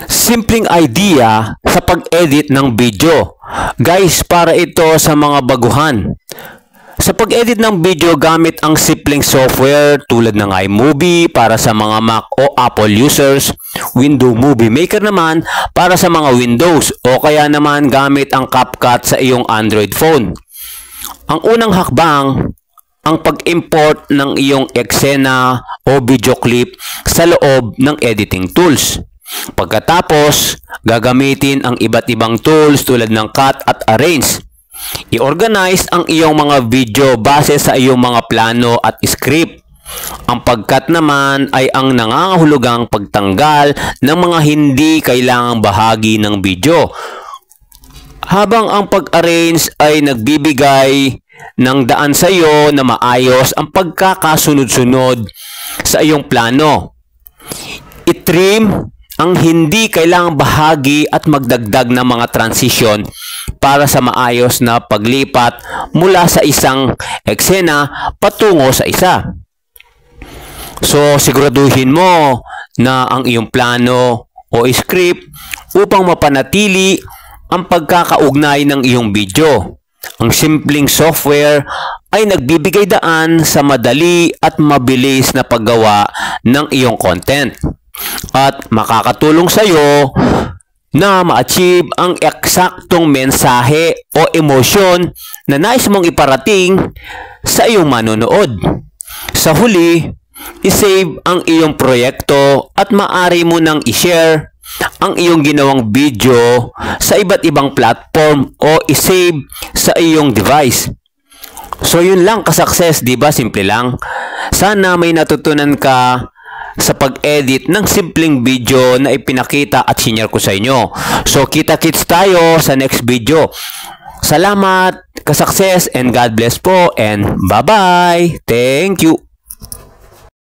simpleng idea sa pag-edit ng video. Guys, para ito sa mga baguhan. Sa pag-edit ng video gamit ang simpleng software tulad ng iMovie para sa mga Mac o Apple users, Windows Movie Maker naman para sa mga Windows o kaya naman gamit ang CapCut sa iyong Android phone. Ang unang hakbang, ang pag-import ng iyong eksena o video clip sa loob ng editing tools. Pagkatapos, gagamitin ang iba't ibang tools tulad ng cut at arrange. I-organize ang iyong mga video base sa iyong mga plano at script. Ang pag-cut naman ay ang nangangahulugang pagtanggal ng mga hindi kailangang bahagi ng video. Habang ang pag-arrange ay nagbibigay ng daan sa iyo na maayos ang pagkakasunod-sunod sa iyong plano. I-trim ang hindi kailangang bahagi at magdagdag ng mga transition para sa maayos na paglipat mula sa isang eksena patungo sa isa. So, siguraduhin mo na ang iyong plano o script upang mapanatili ang pagkakaugnay ng iyong video. Ang simpleng software ay nagbibigay daan sa madali at mabilis na paggawa ng iyong content at makakatulong sa iyo na ma-achieve ang eksaktong mensahe o emosyon na nais mong iparating sa iyong manonood. Sa huli, i-save ang iyong proyekto at maaari mo nang i-share ang iyong ginawang video sa iba't ibang platform o i-save sa iyong device. So yun lang ka-success, di ba? Simple lang. Sana may natutunan ka sa pag-edit ng simpleng video na ipinakita at sinare ko sa inyo. So kita-kits tayo sa next video. Salamat, ka-success, and God bless po, and bye-bye. Thank you.